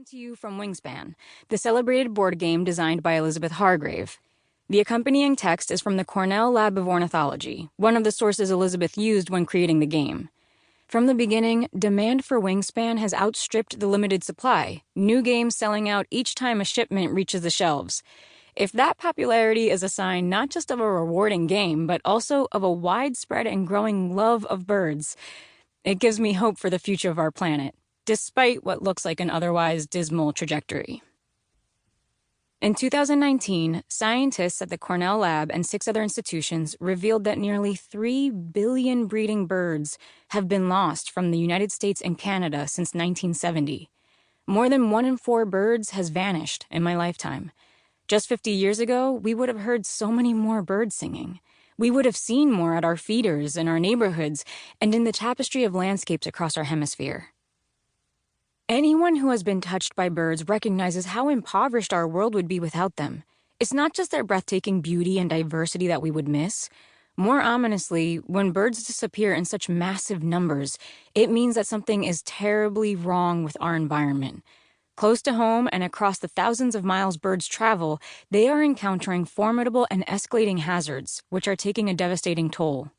to you from Wingspan, the celebrated board game designed by Elizabeth Hargrave. The accompanying text is from the Cornell Lab of Ornithology, one of the sources Elizabeth used when creating the game. From the beginning, demand for Wingspan has outstripped the limited supply, new games selling out each time a shipment reaches the shelves. If that popularity is a sign not just of a rewarding game, but also of a widespread and growing love of birds, it gives me hope for the future of our planet, despite what looks like an otherwise dismal trajectory. In 2019, scientists at the Cornell Lab and 6 other institutions revealed that nearly 3 billion breeding birds have been lost from the United States and Canada since 1970. More than 1 in 4 birds has vanished in my lifetime. Just 50 years ago, we would have heard so many more birds singing. We would have seen more at our feeders, in our neighborhoods, and in the tapestry of landscapes across our hemisphere. Anyone who has been touched by birds recognizes how impoverished our world would be without them. It's not just their breathtaking beauty and diversity that we would miss. More ominously, when birds disappear in such massive numbers, it means that something is terribly wrong with our environment. Close to home and across the thousands of miles birds travel, they are encountering formidable and escalating hazards, which are taking a devastating toll.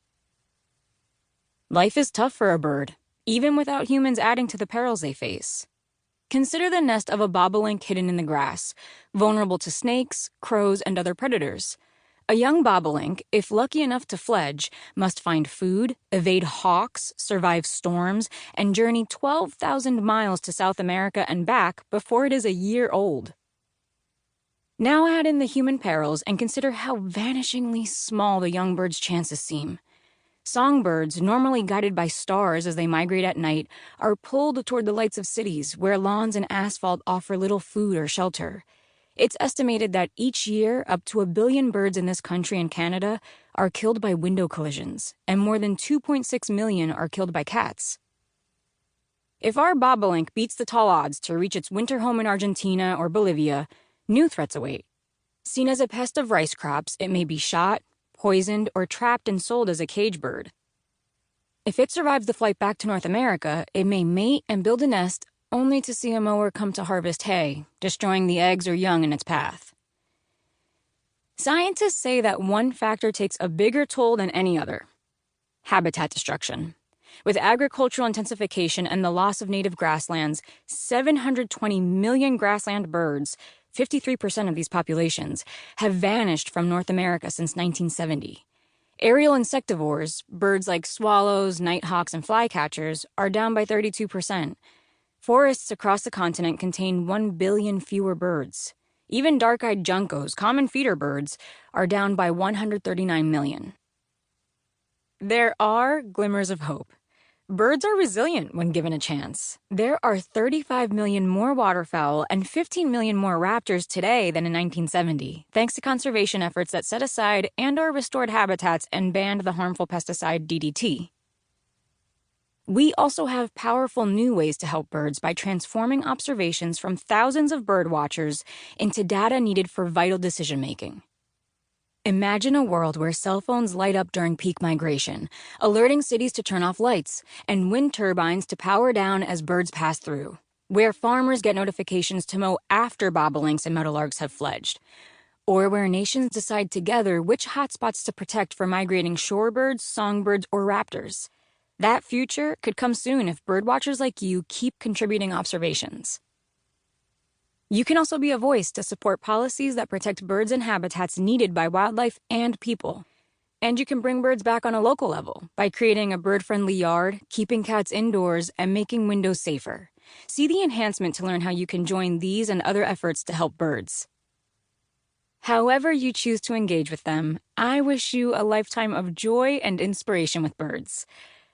Life is tough for a bird, even without humans adding to the perils they face. Consider the nest of a bobolink hidden in the grass, vulnerable to snakes, crows, and other predators. A young bobolink, if lucky enough to fledge, must find food, evade hawks, survive storms, and journey 12,000 miles to South America and back before it is a year old. Now add in the human perils and consider how vanishingly small the young bird's chances seem. Songbirds, normally guided by stars as they migrate at night, are pulled toward the lights of cities where lawns and asphalt offer little food or shelter. It's estimated that each year, up to 1 billion birds in this country and Canada are killed by window collisions, and more than 2.6 million are killed by cats. If our bobolink beats the tall odds to reach its winter home in Argentina or Bolivia, new threats await. Seen as a pest of rice crops, it may be shot, poisoned, or trapped and sold as a cage bird. If it survives the flight back to North America, it may mate and build a nest only to see a mower come to harvest hay, destroying the eggs or young in its path. Scientists say that one factor takes a bigger toll than any other: habitat destruction. With agricultural intensification and the loss of native grasslands, 720 million grassland birds, 53% of these populations, have vanished from North America since 1970. Aerial insectivores, birds like swallows, nighthawks, and flycatchers, are down by 32%. Forests across the continent contain 1 billion fewer birds. Even dark-eyed juncos, common feeder birds, are down by 139 million. There are glimmers of hope. Birds are resilient when given a chance. There are 35 million more waterfowl and 15 million more raptors today than in 1970, thanks to conservation efforts that set aside and/or restored habitats and banned the harmful pesticide DDT. We also have powerful new ways to help birds by transforming observations from thousands of bird watchers into data needed for vital decision-making. Imagine a world where cell phones light up during peak migration, alerting cities to turn off lights, and wind turbines to power down as birds pass through. Where farmers get notifications to mow after bobolinks and meadowlarks have fledged. Or where nations decide together which hotspots to protect for migrating shorebirds, songbirds, or raptors. That future could come soon if birdwatchers like you keep contributing observations. You can also be a voice to support policies that protect birds and habitats needed by wildlife and people. And you can bring birds back on a local level by creating a bird-friendly yard, keeping cats indoors, and making windows safer. See the enhancement to learn how you can join these and other efforts to help birds. However you choose to engage with them, I wish you a lifetime of joy and inspiration with birds.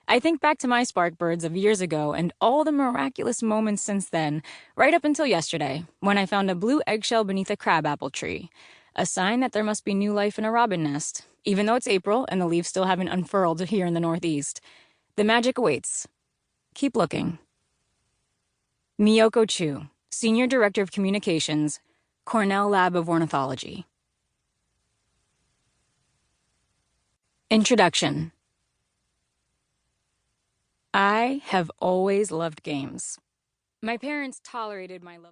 I think back to my spark birds of years ago and all the miraculous moments since then, right up until yesterday, when I found a blue eggshell beneath a crabapple tree, a sign that there must be new life in a robin nest, even though it's April and the leaves still haven't unfurled here in the Northeast. The magic awaits. Keep looking. Miyoko Chu, Senior Director of Communications, Cornell Lab of Ornithology. Introduction. I have always loved games. My parents tolerated my love.